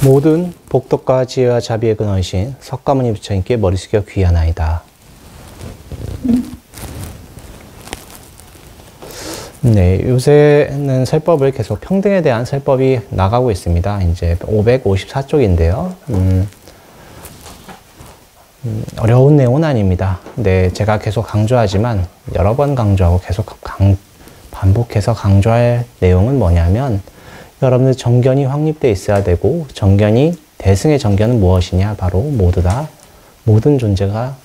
모든 복덕과 지혜와 자비의 근원이신 석가모니 부처님께 머리 숙여 귀하나이다. 네, 요새는 설법을 계속 평등에 대한 설법이 나가고 있습니다. 이제 554쪽인데요. 어려운 내용은 아닙니다. 네, 제가 계속 강조하지만 여러 번 강조하고 계속 반복해서 강조할 내용은 뭐냐면 여러분들 정견이 확립되어 있어야 되고 대승의 정견은 무엇이냐? 바로 모든 존재가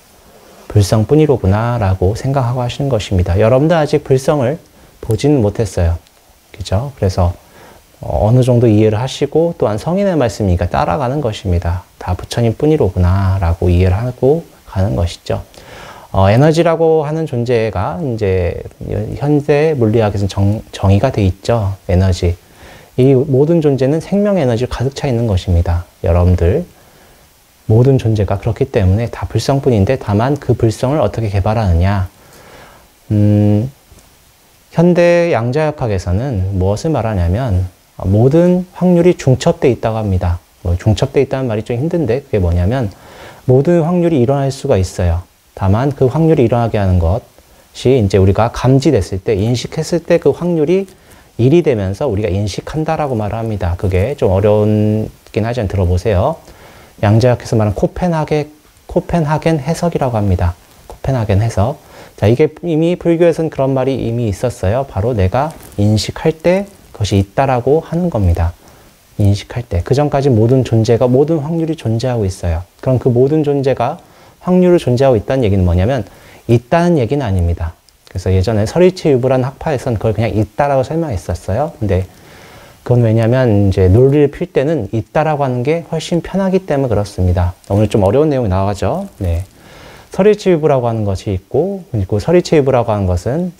불성뿐이로구나 라고 생각하고 하시는 것입니다. 여러분들 아직 불성을 보지는 못했어요. 그죠? 그래서 어느 정도 이해를 하시고 또한 성인의 말씀이니까 따라가는 것입니다. 다 부처님 뿐이로구나 라고 이해를 하고 가는 것이죠. 에너지라고 하는 존재가 이제 현대 물리학에서는 정의가 돼 있죠. 에너지. 이 모든 존재는 생명 에너지를 가득 차 있는 것입니다. 여러분들 모든 존재가 그렇기 때문에 다 불성뿐인데 다만 그 불성을 어떻게 개발하느냐. 현대 양자역학에서는 무엇을 말하냐면 모든 확률이 중첩되어 있다고 합니다. 중첩되어 있다는 말이 좀 힘든데 그게 뭐냐면 모든 확률이 일어날 수가 있어요. 다만 그 확률이 일어나게 하는 것이 이제 우리가 감지됐을 때, 인식했을 때 그 확률이 1이 되면서 우리가 인식한다라고 말을 합니다. 그게 좀 어려운긴 하지만 들어보세요. 양자역학에서 말하는 코펜하겐 해석이라고 합니다. 코펜하겐 해석. 자, 이게 이미 불교에서는 그런 말이 이미 있었어요. 바로 내가 인식할 때 그것이 있다라고 하는 겁니다. 인식할 때. 그 전까지 모든 확률이 존재하고 있어요. 그럼 그 모든 존재가 확률을 존재하고 있다는 얘기는 뭐냐면 있다는 얘기는 아닙니다. 그래서 예전에 서리치유부라는 학파에서는 그걸 그냥 있다라고 설명했었어요. 근데 그건 왜냐면 이제 논리를 필 때는 있다라고 하는 게 훨씬 편하기 때문에 그렇습니다. 오늘 좀 어려운 내용이 나와죠. 네. 설일체유부라고 하는 것이 있고, 그리고 설일체유부라고 하는 것은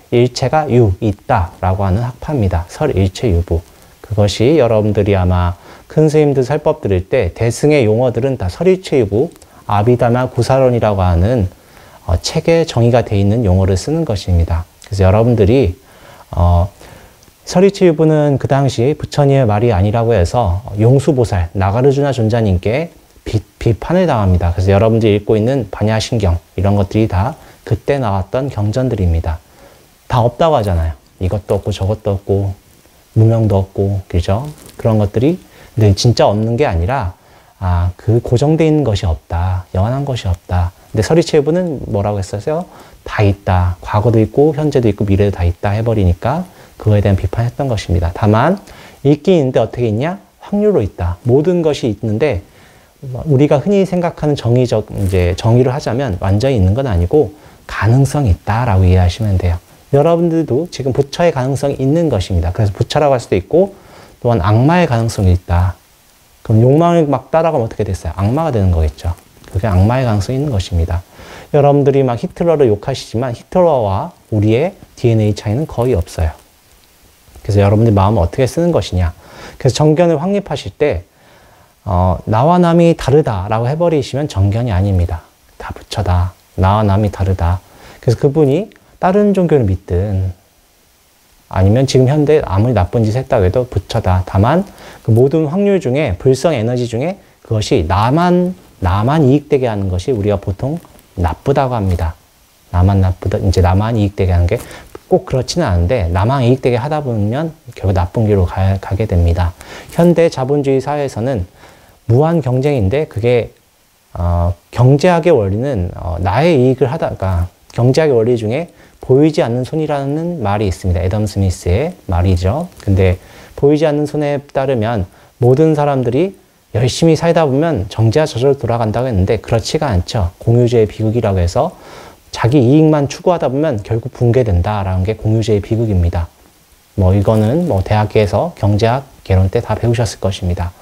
일체가 있다라고 하는 학파입니다. 설일체유부. 그것이 여러분들이 아마 큰 스님들 설법 들을 때 대승의 용어들은 다 설일체유부, 아비다마 구사론이라고 하는 책에 정의가 되어 있는 용어를 쓰는 것입니다. 그래서 여러분들이 설일체유부는 그 당시 부처님의 말이 아니라고 해서 용수보살, 나가르주나 존자님께 비판을 당합니다. 그래서 여러분들이 읽고 있는 반야신경 이런 것들이 다 그때 나왔던 경전들입니다. 다 없다고 하잖아요. 이것도 없고 저것도 없고 무명도 없고 그죠? 그런 것들이 근데 진짜 없는 게 아니라 그 고정되어 있는 것이 없다. 영원한 것이 없다. 근데 서리체부는 뭐라고 했었어요? 다 있다. 과거도 있고 현재도 있고 미래도 다 있다 해버리니까 그거에 대한 비판했던 것입니다. 다만 있긴 있는데 어떻게 있냐? 확률로 있다. 모든 것이 있는데 우리가 흔히 생각하는 정의를 하자면 완전히 있는 건 아니고 가능성이 있다라고 이해하시면 돼요. 여러분들도 지금 부처의 가능성이 있는 것입니다. 그래서 부처라고 할 수도 있고 또한 악마의 가능성이 있다. 그럼 욕망을 막 따라가면 어떻게 됐어요? 악마가 되는 거겠죠. 그게 악마의 가능성이 있는 것입니다. 여러분들이 막 히틀러를 욕하시지만 히틀러와 우리의 DNA 차이는 거의 없어요. 그래서 여러분들 마음을 어떻게 쓰는 것이냐. 그래서 정견을 확립하실 때 나와 남이 다르다라고 해버리시면 정견이 아닙니다. 다 부처다. 나와 남이 다르다. 그래서 그분이 다른 종교를 믿든 아니면 지금 현대 아무리 나쁜 짓을 했다고 해도 부처다. 다만 그 모든 확률 중에 불성 에너지 중에 그것이 나만 이익되게 하는 것이 우리가 보통 나쁘다고 합니다. 나만 이익되게 하는 게 꼭 그렇지는 않은데 나만 이익되게 하다 보면 결국 나쁜 길로 가게 됩니다. 현대 자본주의 사회에서는 무한 경쟁인데 그게 경제학의 원리는 나의 이익을 하다가 경제학의 원리 중에 보이지 않는 손이라는 말이 있습니다. 애덤 스미스의 말이죠. 근데 보이지 않는 손에 따르면 모든 사람들이 열심히 살다 보면 정제가 저절로 돌아간다고 했는데 그렇지가 않죠. 공유제의 비극이라고 해서 자기 이익만 추구하다 보면 결국 붕괴된다라는 게 공유제의 비극입니다. 이거는 대학에서 경제학 개론 때 다 배우셨을 것입니다.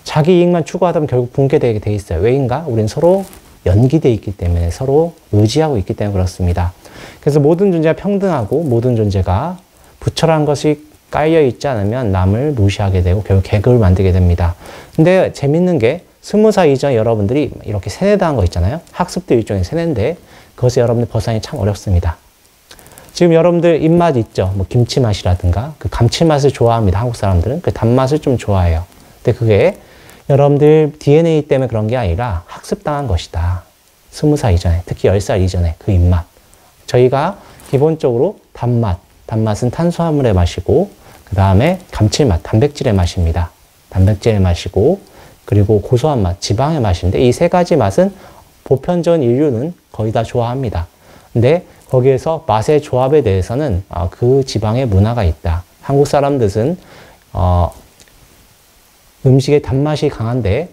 자기 이익만 추구하다 보면 결국 붕괴되게 돼 있어요. 왜인가? 우린 서로 연기되어 있기 때문에 서로 의지하고 있기 때문에 그렇습니다. 그래서 모든 존재가 평등하고 모든 존재가 부처라는 것이 깔려 있지 않으면 남을 무시하게 되고 결국 계급을 만들게 됩니다. 근데 재밌는 게 20살 이전에 여러분들이 이렇게 세뇌당한 거 있잖아요. 학습도 일종의 세뇌인데 그것을 여러분들 벗어나기 참 어렵습니다. 지금 여러분들 입맛 있죠? 김치 맛이라든가 그 감칠맛을 좋아합니다. 한국 사람들은 그 단맛을 좀 좋아해요. 근데 그게 여러분들 DNA 때문에 그런 게 아니라 학습당한 것이다. 20살 이전에, 특히 10살 이전에 그 입맛. 저희가 기본적으로 단맛은 탄수화물의 맛이고, 그 다음에 감칠맛, 단백질의 맛입니다. 단백질의 맛이고, 그리고 고소한 맛, 지방의 맛인데, 이 세 가지 맛은 보편적인 인류는 거의 다 좋아합니다. 근데 거기에서 맛의 조합에 대해서는 그 지방의 문화가 있다. 한국 사람들은 음식의 단맛이 강한데,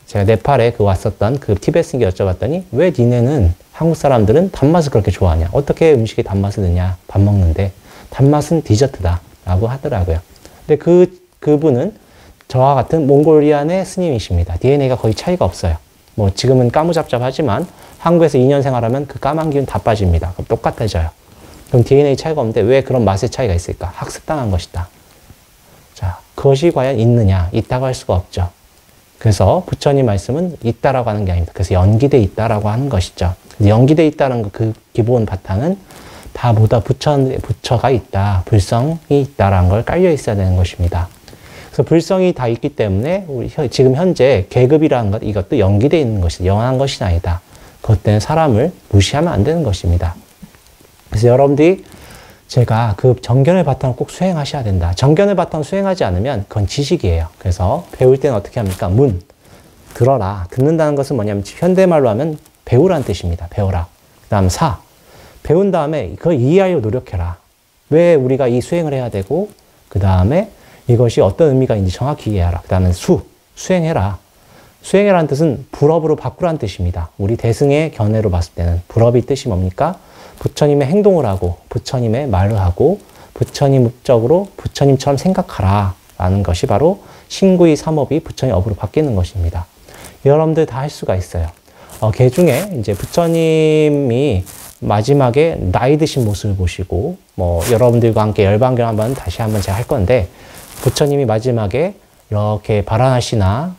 제가 네팔에 왔었던 그 티베트인게 여쭤봤더니 왜 니네는 한국 사람들은 단맛을 그렇게 좋아하냐? 어떻게 음식에 단맛을 넣냐? 밥 먹는데 단맛은 디저트다 라고 하더라고요. 근데 그분은 저와 같은 몽골리안의 스님이십니다. DNA가 거의 차이가 없어요. 뭐 지금은 까무잡잡하지만 한국에서 2년 생활하면 그 까만 기운 다 빠집니다. 그럼 똑같아져요. 그럼 DNA 차이가 없는데 왜 그런 맛의 차이가 있을까? 학습당한 것이다. 자, 그것이 과연 있느냐? 있다고 할 수가 없죠. 그래서 부처님 말씀은 있다라고 하는 게 아닙니다. 그래서 연기돼 있다라고 하는 것이죠. 연기돼 있다는 그 기본 바탕은 다 모두 부처가 있다, 불성이 있다라는 걸 깔려 있어야 되는 것입니다. 그래서 불성이 다 있기 때문에 우리 지금 현재 계급이라는 것, 이것도 연기되어 있는 것이다. 영원한 것이 아니다. 그것 때문에 사람을 무시하면 안 되는 것입니다. 그래서 여러분들이 제가 그 정견의 바탕을 꼭 수행하셔야 된다. 정견의 바탕을 수행하지 않으면 그건 지식이에요. 그래서 배울 때는 어떻게 합니까? 들어라. 듣는다는 것은 뭐냐면 현대말로 하면 배우라는 뜻입니다. 배워라. 그 다음 배운 다음에 그걸 이해하려고 노력해라. 왜 우리가 이 수행을 해야 되고, 그 다음에 이것이 어떤 의미가 있는지 정확히 이해하라. 그 다음에 수행해라. 수행해라는 뜻은 불업으로 바꾸라는 뜻입니다. 우리 대승의 견해로 봤을 때는 불업의 뜻이 뭡니까? 부처님의 행동을 하고, 부처님의 말을 하고, 부처님 목적으로 부처님처럼 생각하라 라는 것이 바로 신구의 삼업이 부처님 업으로 바뀌는 것입니다. 여러분들 다 할 수가 있어요. 개 중에 이제 부처님이 마지막에 나이 드신 모습을 보시고, 여러분들과 함께 열반경 다시 한번 제가 할 건데, 부처님이 마지막에 이렇게 바라나시나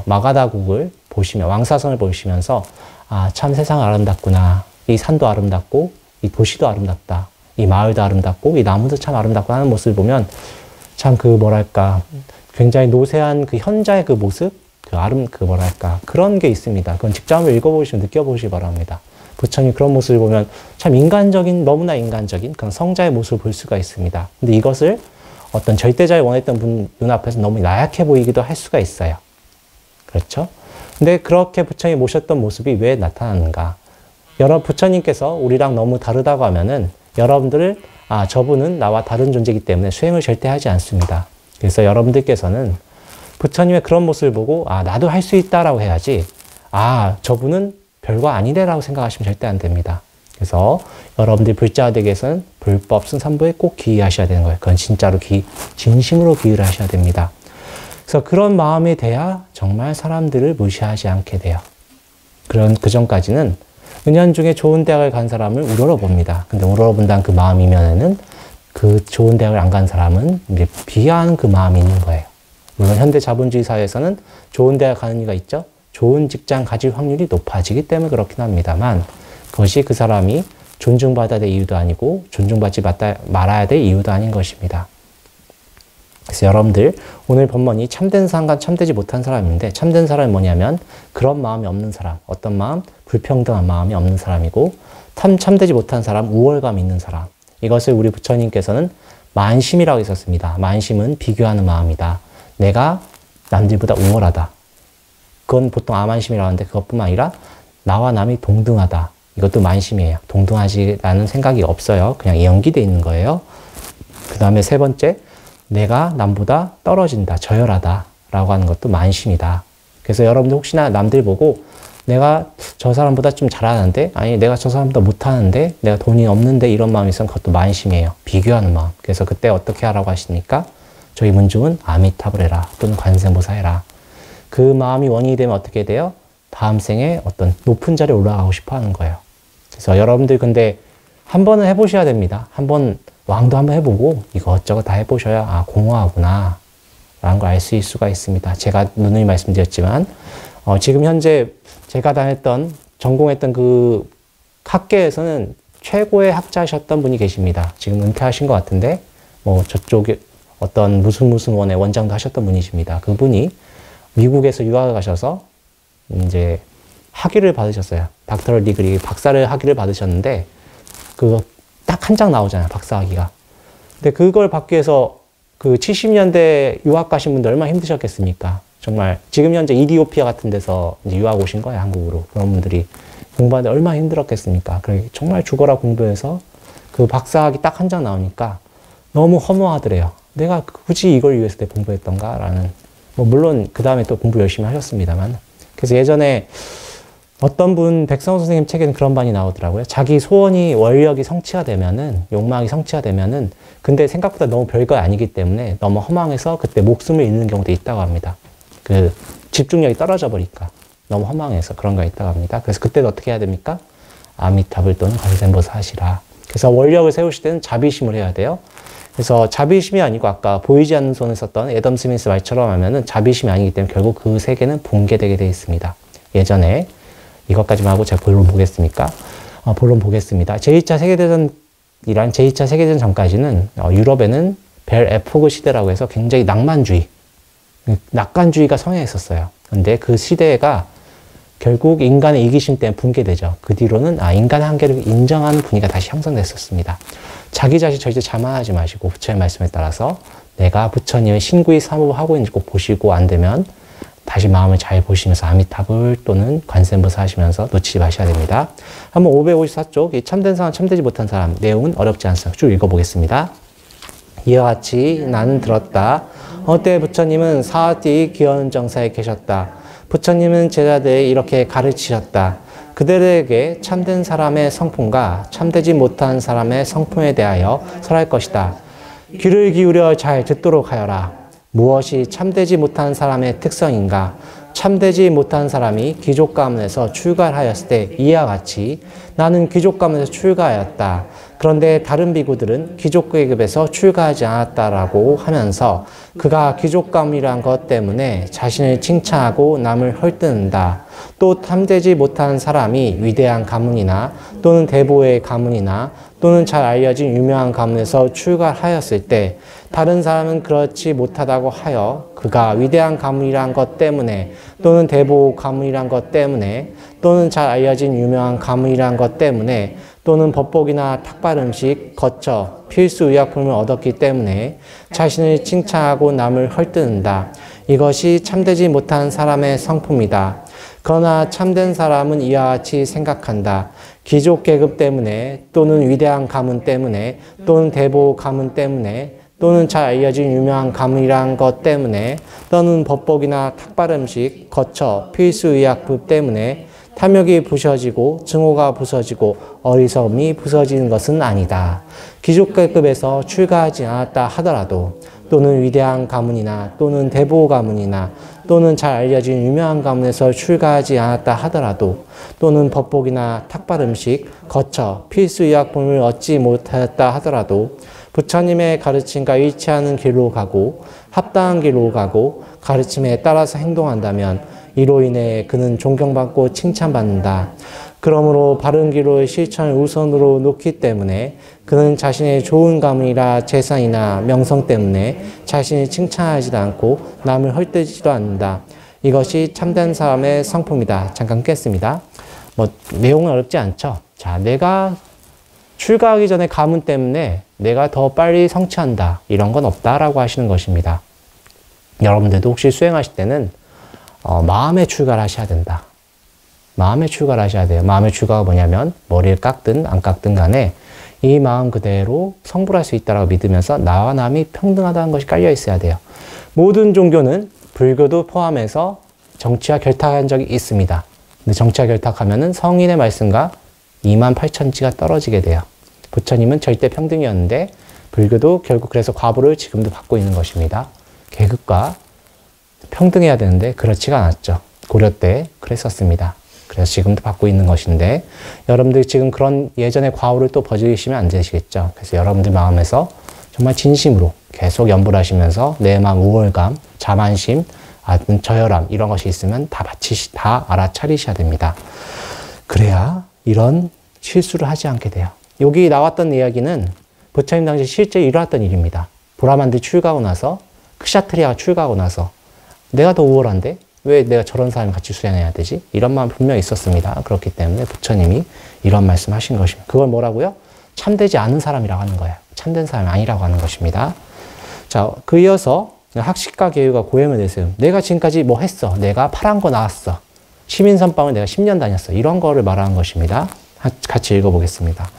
마가다국을 보시면, 왕사선을 보시면서 참 세상 아름답구나. 이 산도 아름답고 이 도시도 아름답다. 이 마을도 아름답고 이 나무도 참 아름답고 하는 모습을 보면 참 굉장히 노쇠한 그 현자의 그 모습, 그런 게 있습니다. 그건 직접 한번 읽어보시면 느껴보시기 바랍니다. 부처님 그런 모습을 보면 참 너무나 인간적인 그런 성자의 모습을 볼 수가 있습니다. 근데 이것을 어떤 절대자의 원했던 분 눈앞에서 너무 나약해 보이기도 할 수가 있어요. 그렇죠? 근데 그렇게 부처님이 모셨던 모습이 왜 나타나는가? 부처님께서 우리랑 너무 다르다고 하면은 여러분들을 저분은 나와 다른 존재이기 때문에 수행을 절대 하지 않습니다. 그래서 여러분들께서는 부처님의 그런 모습을 보고 나도 할 수 있다라고 해야지 저분은 별거 아니래라고 생각하시면 절대 안 됩니다. 그래서 여러분들이 불자가 되기 위해서는 불법 승산보에 꼭 기의하셔야 되는 거예요. 그건 진짜로 진심으로 기의를 하셔야 됩니다. 그래서 그런 마음이 돼야 정말 사람들을 무시하지 않게 돼요. 그 전까지는 은연중에 좋은 대학을 간 사람을 우러러봅니다. 근데 우러러본다는 그 마음이면은 그 좋은 대학을 안 간 사람은 이제 비하하는 그 마음이 있는 거예요. 물론 현대 자본주의 사회에서는 좋은 대학 가는 이유가 있죠. 좋은 직장 가질 확률이 높아지기 때문에 그렇긴 합니다만, 그것이 그 사람이 존중받아야 될 이유도 아니고 존중받지 말아야 될 이유도 아닌 것입니다. 그래서 여러분들 오늘 본문이 참된 사람과 참되지 못한 사람인데, 참된 사람이 뭐냐면 그런 마음이 없는 사람, 어떤 마음? 불평등한 마음이 없는 사람이고, 참되지 못한 사람, 우월감 있는 사람. 이것을 우리 부처님께서는 만심이라고 했었습니다. 만심은 비교하는 마음이다. 내가 남들보다 우월하다. 그건 보통 아만심이라고 하는데, 그것뿐만 아니라 나와 남이 동등하다. 이것도 만심이에요. 동등하지라는 생각이 없어요. 그냥 연기되어 있는 거예요. 그 다음에 세 번째, 내가 남보다 떨어진다, 저열하다 라고 하는 것도 만심이다. 그래서 여러분들 혹시나 남들 보고 내가 저 사람보다 좀 잘하는데, 아니 내가 저 사람보다 못하는데, 내가 돈이 없는데, 이런 마음이 있으면 그것도 만심이에요. 비교하는 마음. 그래서 그때 어떻게 하라고 하시니까 저희 문중은 아미타불해라 또는 관세음보살해라. 그 마음이 원인이 되면 어떻게 돼요? 다음 생에 어떤 높은 자리에 올라가고 싶어 하는 거예요. 그래서 여러분들 근데 한 번은 해보셔야 됩니다. 왕도 한번 해보고 이것저것 다 해보셔야 공허하구나 라는 걸 알 수 있을 수가 있습니다. 제가 누누이 말씀드렸지만 지금 현재 제가 전공했던 그 학계에서는 최고의 학자셨던 분이 계십니다. 지금 은퇴하신 것 같은데 저쪽에 어떤 무슨 원의 원장도 하셨던 분이십니다. 그분이 미국에서 유학을 가셔서 이제 학위를 받으셨어요. 닥터럴 디그리 박사를 학위를 받으셨는데 그거 딱 한 장 나오잖아요. 박사 학위가. 근데 그걸 받기 위해서 그 70년대 유학 가신 분들 얼마나 힘드셨겠습니까? 정말 지금 현재 이디오피아 같은 데서 이제 유학 오신 거예요. 한국으로. 그런 분들이 공부하는데 얼마나 힘들었겠습니까? 그래 정말 죽어라 공부해서 그 박사 학위 딱 한 장 나오니까 너무 허무하더래요. 내가 굳이 이걸 위해서 내 공부했던가? 라는. 뭐 물론 그 다음에 또 공부 열심히 하셨습니다만. 그래서 예전에 어떤 분 백성호 선생님 책에는 그런 반이 나오더라고요. 자기 소원이 원력이 성취가 되면은 욕망이 성취가 되면은 근데 생각보다 너무 별거 아니기 때문에 너무 허망해서 그때 목숨을 잃는 경우도 있다고 합니다. 그 집중력이 떨어져 버리니까 너무 허망해서 그런 거 있다고 합니다. 그래서 그때는 어떻게 해야 됩니까? 아미타불 또는 관세음보살 하시라. 그래서 원력을 세우실 때는 자비심을 해야 돼요. 그래서 자비심이 아니고 아까 보이지 않는 손을 썼던 애덤 스미스 말처럼 하면은 자비심이 아니기 때문에 결국 그 세계는 붕괴되게 되어 있습니다. 예전에 이것까지만 하고 제가 본론 보겠습니까? 본론 보겠습니다. 제2차 세계대전이란 제2차 세계대전 전까지는 유럽에는 벨 에포그 시대라고 해서 굉장히 낙관주의가 성행했었어요. 근데 그 시대가 결국 인간의 이기심 때문에 붕괴되죠. 그 뒤로는 인간의 한계를 인정하는 분위기가 다시 형성됐었습니다. 자기 자신 절대 자만하지 마시고 부처의 말씀에 따라서 내가 부처님의 신구의 사무를 하고 있는지 꼭 보시고 안 되면 다시 마음을 잘 보시면서 아미타불 또는 관세음보살 하시면서 놓치지 마셔야 됩니다. 한번 554쪽 이 참된 사람 참되지 못한 사람 내용은 어렵지 않습니다. 쭉 읽어보겠습니다. 이와 같이 나는 들었다. 어때 부처님은 사화띠 귀여운 정사에 계셨다. 부처님은 제자들에 이렇게 가르치셨다. 그들에게 참된 사람의 성품과 참되지 못한 사람의 성품에 대하여 설할 것이다. 귀를 기울여 잘 듣도록 하여라. 무엇이 참되지 못한 사람의 특성인가? 참되지 못한 사람이 귀족 가문에서 출가하였을 때 이와 같이 나는 귀족 가문에서 출가하였다. 그런데 다른 비구들은 귀족 계급에서 출가하지 않았다라고 하면서 그가 귀족 가문이란 것 때문에 자신을 칭찬하고 남을 헐뜯는다. 또 참되지 못한 사람이 위대한 가문이나 또는 대보의 가문이나 또는 잘 알려진 유명한 가문에서 출가하였을 때 다른 사람은 그렇지 못하다고 하여 그가 위대한 가문이란 것 때문에 또는 대보 가문이란 것 때문에 또는 잘 알려진 유명한 가문이란 것 때문에 또는 법복이나 탁발 음식, 거처, 필수 의약품을 얻었기 때문에 자신을 칭찬하고 남을 헐뜯는다. 이것이 참되지 못한 사람의 성품이다. 그러나 참된 사람은 이와 같이 생각한다. 귀족 계급 때문에 또는 위대한 가문 때문에 또는 대보 가문 때문에 또는 잘 알려진 유명한 가문이란 것 때문에 또는 법복이나 탁발 음식, 거처, 필수 의약품 때문에 탐욕이 부서지고 증오가 부서지고 어리석음이 부서지는 것은 아니다. 귀족계급에서 출가하지 않았다 하더라도 또는 위대한 가문이나 또는 대보 가문이나 또는 잘 알려진 유명한 가문에서 출가하지 않았다 하더라도 또는 법복이나 탁발 음식, 거처, 필수 의약품을 얻지 못하였다 하더라도 부처님의 가르침과 일치하는 길로 가고 합당한 길로 가고 가르침에 따라서 행동한다면 이로 인해 그는 존경받고 칭찬받는다. 그러므로 바른 길로의 실천을 우선으로 놓기 때문에 그는 자신의 좋은 가문이라 재산이나 명성 때문에 자신이 칭찬하지도 않고 남을 헐뜯지도 않는다. 이것이 참된 사람의 성품이다. 잠깐 끊겠습니다. 내용은 어렵지 않죠. 자, 내가 출가하기 전에 가문 때문에 내가 더 빨리 성취한다. 이런 건 없다라고 하시는 것입니다. 여러분들도 혹시 수행하실 때는 마음의 출가를 하셔야 된다. 마음의 출가를 하셔야 돼요. 마음의 출가가 뭐냐면 머리를 깎든 안 깎든 간에 이 마음 그대로 성불할 수 있다고 믿으면서 나와 남이 평등하다는 것이 깔려 있어야 돼요. 모든 종교는 불교도 포함해서 정치와 결탁한 적이 있습니다. 근데 정치와 결탁하면은 성인의 말씀과 28,000지가 떨어지게 돼요. 부처님은 절대 평등이었는데 불교도 결국 그래서 과부를 지금도 받고 있는 것입니다. 계급과 평등해야 되는데 그렇지가 않았죠. 고려 때 그랬었습니다. 그래서 지금도 받고 있는 것인데 여러분들 지금 그런 예전의 과오를 또 버리시면 안 되시겠죠. 그래서 여러분들 마음에서 정말 진심으로 계속 연불 하시면서 내 마음 우월감, 자만심, 저혈함 이런 것이 있으면 다 알아차리셔야 됩니다. 그래야 이런 실수를 하지 않게 돼요. 여기 나왔던 이야기는 부처님 당시 실제 일어났던 일입니다. 브라만들이 출가하고 나서, 크샤트리아가 출가하고 나서 내가 더 우월한데 왜 내가 저런 사람이 같이 수행해야 되지? 이런 마음 분명히 있었습니다. 그렇기 때문에 부처님이 이런 말씀 하신 것입니다. 그걸 뭐라고요? 참되지 않은 사람이라고 하는 거예요. 참된 사람이 아니라고 하는 것입니다. 자, 그 이어서 학식과 계율과 고행을 내세움. 내가 지금까지 뭐 했어? 내가 파란 거 나왔어. 시민선방을 내가 10년 다녔어. 이런 거를 말하는 것입니다. 같이 읽어보겠습니다.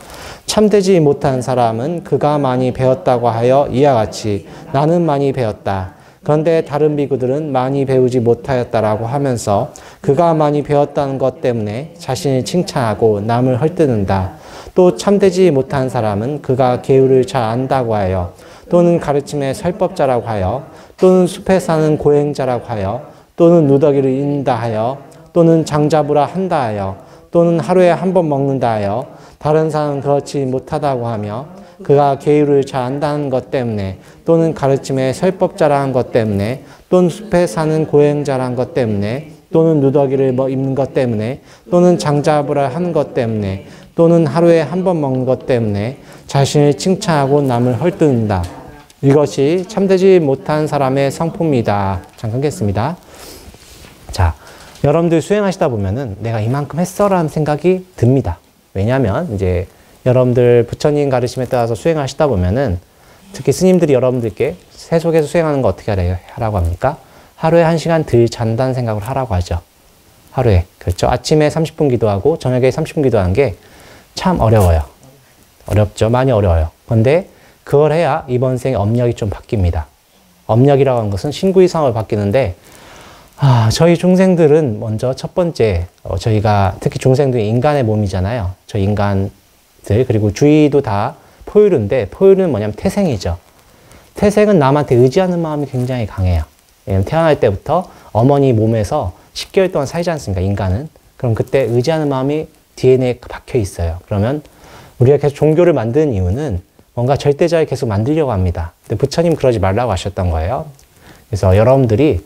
참되지 못한 사람은 그가 많이 배웠다고 하여 이와 같이 나는 많이 배웠다. 그런데 다른 비구들은 많이 배우지 못하였다라고 하면서 그가 많이 배웠다는 것 때문에 자신을 칭찬하고 남을 헐뜯는다. 또 참되지 못한 사람은 그가 계율을 잘 안다고 하여 또는 가르침의 설법자라고 하여 또는 숲에 사는 고행자라고 하여 또는 누더기를 읽는다 하여 또는 장자부라 한다 하여 또는 하루에 한 번 먹는다 하여 다른 사람은 그렇지 못하다고 하며 그가 계율을 잘 안다는 것 때문에 또는 가르침의 설법자라는 것 때문에 또는 숲에 사는 고행자라는 것 때문에 또는 누더기를 입는 것 때문에 또는 장자부라 하는 것 때문에 또는 하루에 한 번 먹는 것 때문에 자신을 칭찬하고 남을 헐뜯는다. 이것이 참되지 못한 사람의 성품이다. 잠깐 끊겠습니다. 자, 여러분들 수행하시다 보면은 내가 이만큼 했어라는 생각이 듭니다. 왜냐하면 이제 여러분들 부처님 가르침에 따라서 수행하시다 보면은 특히 스님들이 여러분들께 세속에서 수행하는 거 어떻게 하라고 합니까? 하루에 1시간 덜 잔다는 생각을 하라고 하죠. 하루에. 그렇죠. 아침에 30분 기도하고 저녁에 30분 기도하는 게 참 어려워요. 어렵죠. 많이 어려워요. 그런데 그걸 해야 이번 생에 업력이 좀 바뀝니다. 업력이라고 하는 것은 신구 이상으로 바뀌는데 저희 중생들은 먼저 첫 번째 저희가 특히 중생들이 인간의 몸이잖아요. 저 인간들 그리고 주위도 다 포유류인데 포유류는 뭐냐면 태생이죠. 태생은 남한테 의지하는 마음이 굉장히 강해요. 왜냐면 태어날 때부터 어머니 몸에서 10개월 동안 살지 않습니까? 인간은. 그럼 그때 의지하는 마음이 DNA에 박혀 있어요. 그러면 우리가 계속 종교를 만드는 이유는 뭔가 절대자를 계속 만들려고 합니다. 근데 부처님 그러지 말라고 하셨던 거예요. 그래서 여러분들이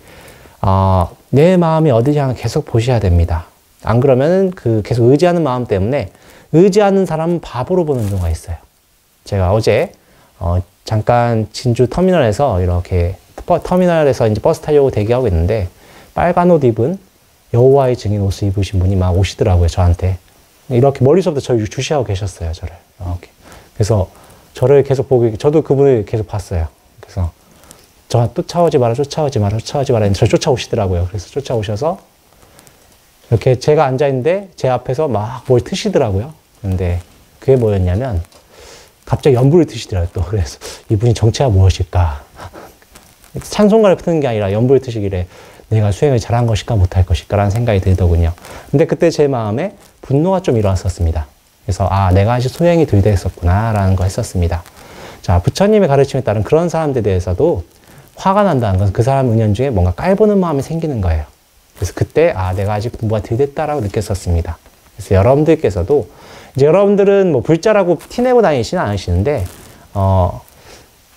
내 마음이 어디를 향해 계속 보셔야 됩니다. 안 그러면은 그 계속 의지하는 마음 때문에 의지하는 사람은 바보로 보는 경우가 있어요. 제가 어제 잠깐 진주 터미널에서 이렇게 터미널에서 이제 버스 타려고 대기하고 있는데 빨간 옷 입은 여호와의 증인 옷을 입으신 분이 막 오시더라고요, 저한테. 이렇게 멀리서부터 저를 주시하고 계셨어요, 저를. 이렇게. 그래서 저를 계속 보고, 저도 그분을 계속 봤어요. 그래서 저 쫓아오지 마라, 쫓아오지 마라, 쫓아오지 마라. 저를 쫓아오시더라고요. 그래서 쫓아오셔서 이렇게 제가 앉아있는데 제 앞에서 막 뭘 트시더라고요. 근데 그게 뭐였냐면 갑자기 연불을 트시더라고요, 또. 그래서 이분이 정체가 무엇일까? 찬송가를 트는 게 아니라 연불을 트시길래 내가 수행을 잘한 것일까 못할 것일까 라는 생각이 들더군요. 근데 그때 제 마음에 분노가 좀 일어났었습니다. 그래서 내가 아직 수행이 덜 됐었구나 라는 거 했었습니다. 자, 부처님의 가르침에 따른 그런 사람들에 대해서도 화가 난다는 것은 그 사람 은연중에 뭔가 깔보는 마음이 생기는 거예요. 그래서 그때 내가 아직 공부가 덜 됐다라고 느꼈었습니다. 그래서 여러분들께서도 이제 여러분들은 뭐 불자라고 티내고 다니시는 않으시는데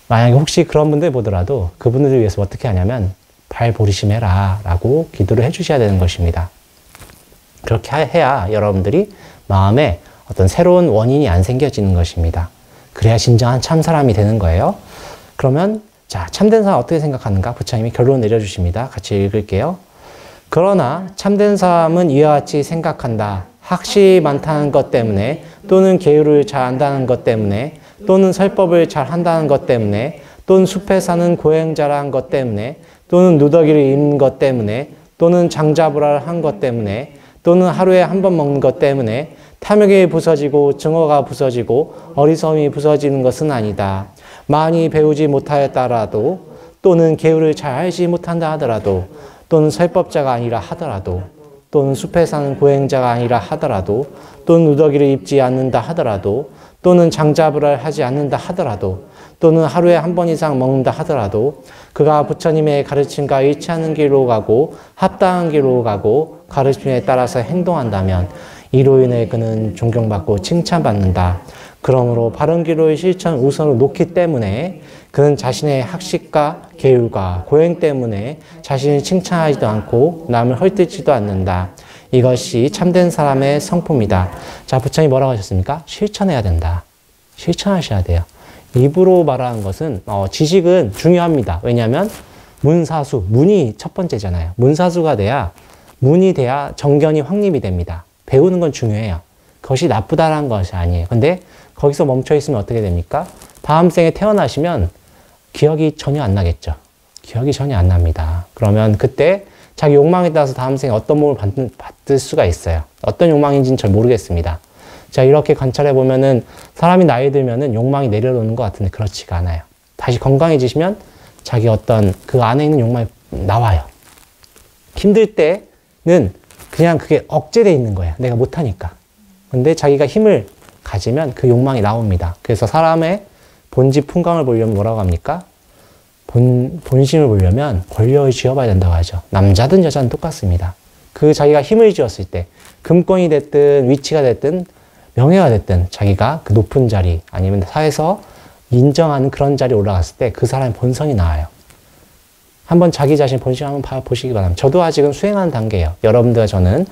만약에 혹시 그런 분들 보더라도 그분들을 위해서 어떻게 하냐면 발보리심해라 라고 기도를 해주셔야 되는 것입니다. 그렇게 해야 여러분들이 마음에 어떤 새로운 원인이 안 생겨지는 것입니다. 그래야 진정한 참 사람이 되는 거예요. 그러면 자, 참된 사람 어떻게 생각하는가? 부처님이 결론 내려주십니다. 같이 읽을게요. 그러나 참된 사람은 이와 같이 생각한다. 학식이 많다는 것 때문에 또는 계율을 잘 안다는 것 때문에 또는 설법을 잘 한다는 것 때문에 또는 숲에 사는 고행자라는 것 때문에 또는 누더기를 입는 것 때문에 또는 장자부라를 한 것 때문에 또는 하루에 한 번 먹는 것 때문에 탐욕이 부서지고 증오가 부서지고 어리석음이 부서지는 것은 아니다. 많이 배우지 못하였다라도 또는 계율을 잘 알지 못한다 하더라도 또는 설법자가 아니라 하더라도 또는 숲에 사는 고행자가 아니라 하더라도 또는 누더기를 입지 않는다 하더라도 또는 장자부를 하지 않는다 하더라도 또는 하루에 한 번 이상 먹는다 하더라도 그가 부처님의 가르침과 일치하는 길로 가고 합당한 길로 가고 가르침에 따라서 행동한다면 이로 인해 그는 존경받고 칭찬받는다. 그러므로 바른 길로의 실천 우선으로 놓기 때문에 그는 자신의 학식과 계율과 고행 때문에 자신을 칭찬하지도 않고 남을 헐뜯지도 않는다. 이것이 참된 사람의 성품이다. 자, 부처님이 뭐라고 하셨습니까? 실천해야 된다. 실천하셔야 돼요. 입으로 말하는 것은 지식은 중요합니다. 왜냐하면 문사수, 문이 첫 번째잖아요. 문사수가 돼야 문이 돼야 정견이 확립이 됩니다. 배우는 건 중요해요. 그것이 나쁘다라는 것이 아니에요. 근데 거기서 멈춰 있으면 어떻게 됩니까? 다음 생에 태어나시면 기억이 전혀 안 나겠죠. 기억이 전혀 안 납니다. 그러면 그때 자기 욕망에 따라서 다음 생에 어떤 몸을 받을 수가 있어요. 어떤 욕망인지는 잘 모르겠습니다. 자, 이렇게 관찰해 보면은 사람이 나이 들면은 욕망이 내려오는 것 같은데 그렇지가 않아요. 다시 건강해지시면 자기 어떤 그 안에 있는 욕망이 나와요. 힘들 때는 그냥 그게 억제되어 있는 거예요. 내가 못하니까. 근데 자기가 힘을 가지면 그 욕망이 나옵니다. 그래서 사람의 본질 풍광을 보려면 뭐라고 합니까? 본심을 보려면 권력을 쥐어봐야 된다고 하죠. 남자든 여자든 똑같습니다. 그 자기가 힘을 쥐었을 때 금권이 됐든 위치가 됐든 명예가 됐든 자기가 그 높은 자리 아니면 사회에서 인정하는 그런 자리에 올라갔을 때 그 사람의 본성이 나와요. 한번 자기 자신 본심 한번 보시기 바랍니다. 저도 아직은 수행하는 단계예요. 여러분들과 저는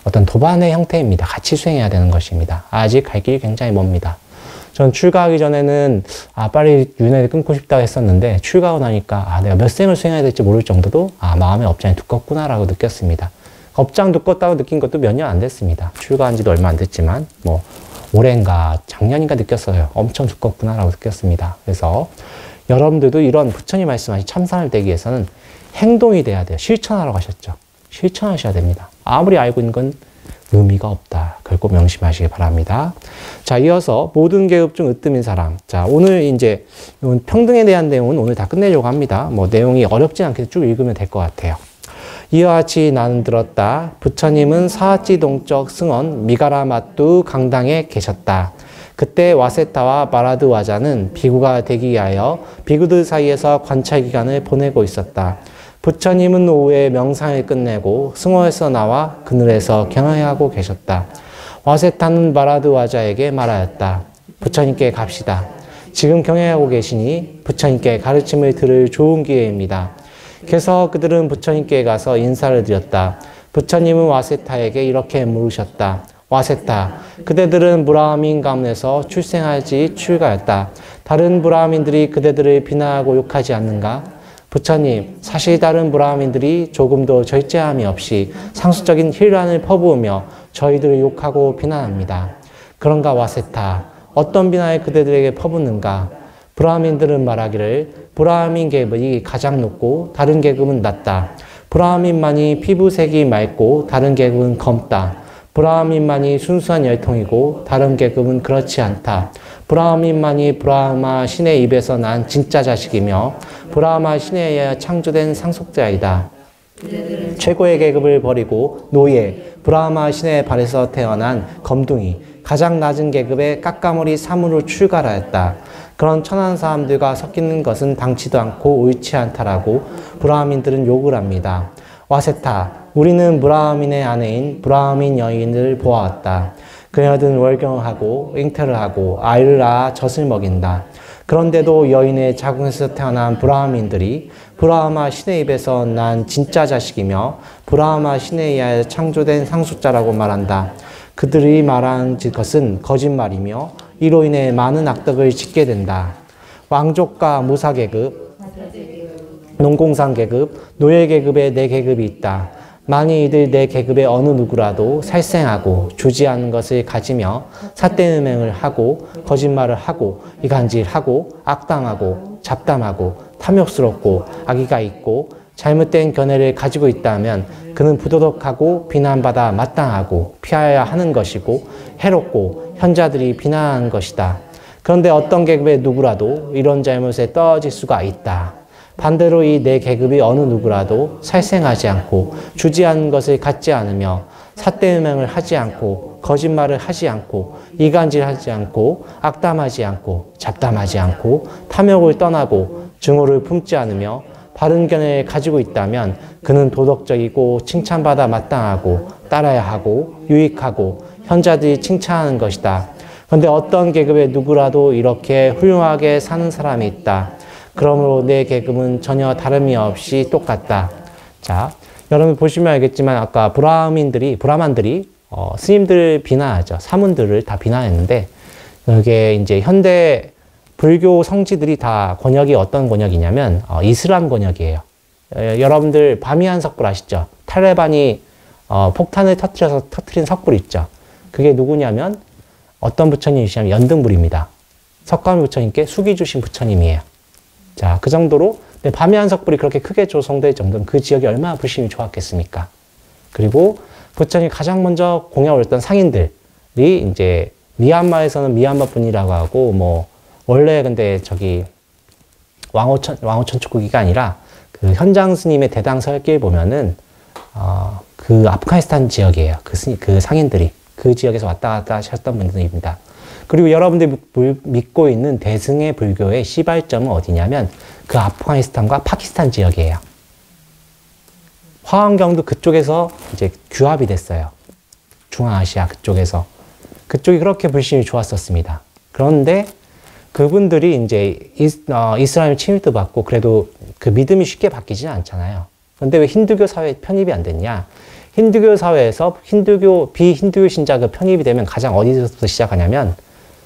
어떤 도반의 형태입니다. 같이 수행해야 되는 것입니다. 아직 갈 길이 굉장히 멉니다. 전 출가하기 전에는 빨리 윤회를 끊고 싶다고 했었는데 출가하고 나니까 내가 몇 생을 수행해야 될지 모를 정도도 마음의 업장이 두껍구나라고 느꼈습니다. 업장 두껍다고 느낀 것도 몇 년 안 됐습니다. 출가한 지도 얼마 안 됐지만 뭐 올해인가 작년인가 느꼈어요. 엄청 두껍구나라고 느꼈습니다. 그래서 여러분들도 이런 부처님 말씀하신 참선을 되기 위해서는 행동이 돼야 돼요. 실천하라고 하셨죠. 실천하셔야 됩니다. 아무리 알고 있는 건 의미가 없다. 그걸 꼭 명심하시기 바랍니다. 자, 이어서 모든 계급 중 으뜸인 사람. 자, 오늘 이제 평등에 대한 내용은 오늘 다 끝내려고 합니다. 뭐 내용이 어렵지 않게 쭉 읽으면 될 것 같아요. 이와 같이 나는 들었다. 부처님은 사하치 동적 승원 미가라 마뚜 강당에 계셨다. 그때 와세타와 마라드와자는 비구가 되기 위하여 비구들 사이에서 관찰 기간을 보내고 있었다. 부처님은 오후에 명상을 끝내고 승호에서 나와 그늘에서 경외하고 계셨다. 와세타는 마라드와자에게 말하였다. 부처님께 갑시다. 지금 경외하고 계시니 부처님께 가르침을 들을 좋은 기회입니다. 그래서 그들은 부처님께 가서 인사를 드렸다. 부처님은 와세타에게 이렇게 물으셨다. 와세타, 그대들은 브라민 가문에서 출생하지 출가했다. 다른 브라민들이 그대들을 비난하고 욕하지 않는가? 부처님, 사실 다른 브라민들이 조금도 절제함이 없이 상습적인 힐란을 퍼부으며 저희들을 욕하고 비난합니다. 그런가 와세타, 어떤 비난을 그대들에게 퍼붓는가? 브라민들은 말하기를 브라민 계급이 가장 높고 다른 계급은 낮다. 브라민만이 피부색이 맑고 다른 계급은 검다. 브라민만이 순수한 열통이고 다른 계급은 그렇지 않다. 브라민만이 브라마 신의 입에서 난 진짜 자식이며 브라마 신에 의해 창조된 상속자이다. 최고의 계급을 버리고 노예, 브라마 신의 발에서 태어난 검둥이, 가장 낮은 계급의 까까머리 사무로 출가하였다. 그런 천한 사람들과 섞이는 것은 당치도 않고 옳지 않다라고 브라민들은 욕을 합니다. 와세타, 우리는 브라민의 아내인 브라민 여인을 보아왔다. 그녀들은 월경을 하고 잉태를 하고 아이를 낳아 젖을 먹인다. 그런데도 여인의 자궁에서 태어난 브라민들이 브라마 신의 입에서 난 진짜 자식이며 브라마 신에 의하여 창조된 상속자라고 말한다. 그들이 말한 것은 거짓말이며 이로 인해 많은 악덕을 짓게 된다. 왕족과 무사계급, 농공상계급, 노예계급의 네 계급이 있다. 만일 이들 네 계급의 어느 누구라도 살생하고 주지 않은 것을 가지며 삿대음행을 하고 거짓말을 하고 이간질하고 악당하고 잡담하고 탐욕스럽고 악의가 있고 잘못된 견해를 가지고 있다면 그는 부도덕하고 비난받아 마땅하고 피하여야 하는 것이고 해롭고 현자들이 비난하는 것이다. 그런데 어떤 계급의 누구라도 이런 잘못에 떨어질 수가 있다. 반대로 이 네 계급이 어느 누구라도 살생하지 않고 주지 않은 것을 갖지 않으며 삿대음행을 하지 않고 거짓말을 하지 않고 이간질하지 않고 악담하지 않고 잡담하지 않고 탐욕을 떠나고 증오를 품지 않으며 바른 견해를 가지고 있다면 그는 도덕적이고 칭찬받아 마땅하고 따라야 하고 유익하고 현자들이 칭찬하는 것이다. 그런데 어떤 계급의 누구라도 이렇게 훌륭하게 사는 사람이 있다. 그러므로 내 계급은 전혀 다름이 없이 똑같다. 자, 여러분 보시면 알겠지만 아까 브라만들이 스님들 비난하죠. 사문들을 다 비난했는데 이게 이제 현대 불교 성지들이 다 권역이 어떤 권역이냐면 이슬람 권역이에요. 여러분들 바미안 석불 아시죠? 탈레반이 폭탄을 터트린 석불 있죠. 그게 누구냐면 어떤 부처님이시냐면 연등불입니다. 석가모니 부처님께 숙이 주신 부처님이에요. 자, 그 정도로 바미안 석불이 그렇게 크게 조성될 정도면 그 지역이 얼마나 불심이 좋았겠습니까? 그리고 부처님이 가장 먼저 공양을 했던 상인들이 이제 미얀마에서는 미얀마 분이라고 하고 뭐 원래 근데 저기 왕호천 축구기가 아니라 그 현장 스님의 대당 서약길 보면은 그 아프가니스탄 지역이에요. 그 상인들이 그 지역에서 왔다 갔다 하셨던 분들입니다. 그리고 여러분들이 믿고 있는 대승의 불교의 시발점은 어디냐면 그 아프가니스탄과 파키스탄 지역이에요. 화엄경도 그쪽에서 이제 규합이 됐어요. 중앙아시아 그쪽에서. 그쪽이 그렇게 불심이 좋았었습니다. 그런데 그분들이 이제 이슬람의 침입도 받고 그래도 그 믿음이 쉽게 바뀌지는 않잖아요. 그런데 왜 힌두교 사회에 편입이 안 됐냐? 힌두교 사회에서 비힌두교 신자가 편입이 되면 가장 어디서부터 시작하냐면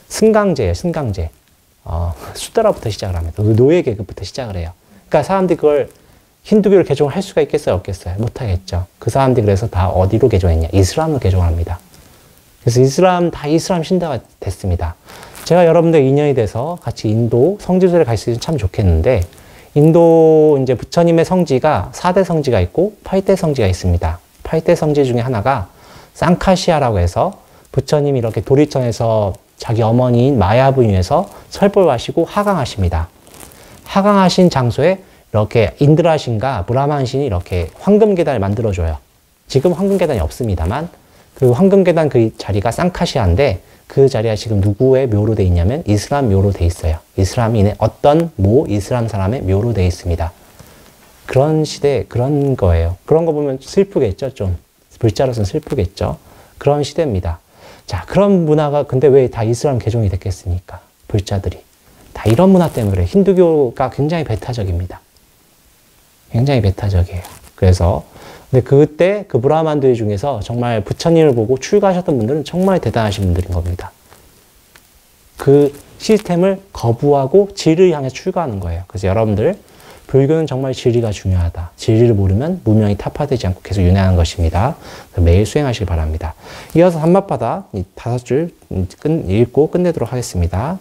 승강제예요, 승강제. 수다라부터 시작을 합니다. 노예 계급부터 시작을 해요. 그러니까 사람들이 그걸 힌두교를 개종을 할 수가 있겠어요, 없겠어요? 못하겠죠. 그 사람들이 그래서 다 어디로 개종했냐? 이슬람으로 개종합니다. 그래서 이슬람 신자가 됐습니다. 제가 여러분들 인연이 돼서 같이 인도 성지들에 갈 수 있으면 참 좋겠는데, 인도 이제 부처님의 성지가 4대 성지가 있고 8대 성지가 있습니다. 8대 성지 중에 하나가 쌍카시아라고 해서 부처님이 이렇게 도리천에서 자기 어머니인 마야부인에서 설법을 하시고 하강하십니다. 하강하신 장소에 이렇게 인드라신과 브라만신이 이렇게 황금계단을 만들어줘요. 지금 황금계단이 없습니다만 그 황금계단 그 자리가 쌍카시아인데 그 자리가 지금 누구의 묘로 돼 있냐면 이슬람 묘로 돼 있어요. 이슬람인의 어떤 이슬람 사람의 묘로 돼 있습니다. 그런 시대, 그런 거예요. 그런 거 보면 슬프겠죠, 좀. 불자로서는 슬프겠죠. 그런 시대입니다. 자, 그런 문화가 근데 왜 다 이슬람 개종이 됐겠습니까? 불자들이. 다 이런 문화 때문에 그래요. 힌두교가 굉장히 배타적입니다. 굉장히 배타적이에요. 그래서 근데 그때 그 브라만들 중에서 정말 부처님을 보고 출가하셨던 분들은 정말 대단하신 분들인 겁니다. 그 시스템을 거부하고 진리를 향해 출가하는 거예요. 그래서 여러분들 불교는 정말 진리가 중요하다. 진리를 모르면 무명이 타파되지 않고 계속 윤회하는 것입니다. 매일 수행하시기 바랍니다. 이어서 한마파다 5줄 읽고 끝내도록 하겠습니다.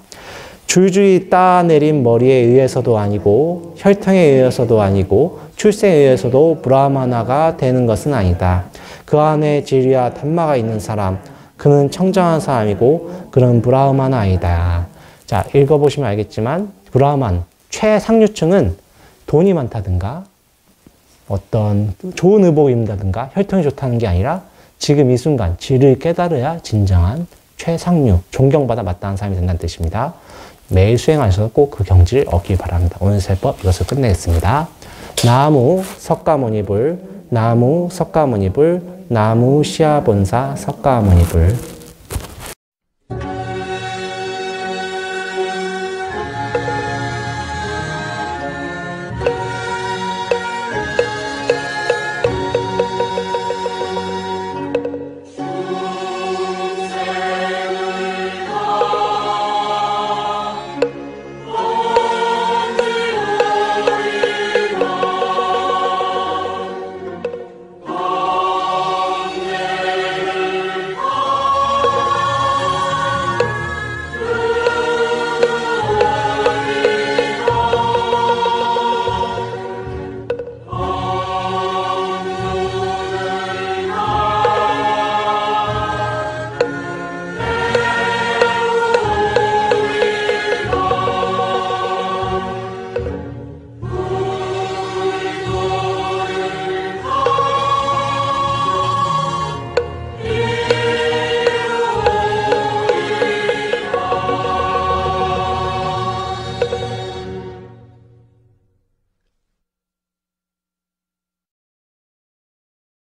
줄줄이 따내린 머리에 의해서도 아니고 혈통에 의해서도 아니고 출생에 의해서도 브라마나가 되는 것은 아니다. 그 안에 진리와 단마가 있는 사람, 그는 청정한 사람이고 그는 브라흐마나 아니다. 자, 읽어보시면 알겠지만 브라흐만, 최상류층은 돈이 많다든가 어떤 좋은 의복을 입는다든가 혈통이 좋다는 게 아니라 지금 이 순간 진리를 깨달아야 진정한 최상류, 존경받아 마땅한 사람이 된다는 뜻입니다. 매일 수행하셔서 꼭 그 경지를 얻길 바랍니다. 오늘 세법 이것을 끝내겠습니다. 나무 석가모니불, 나무 석가모니불, 나무 시아본사 석가모니불.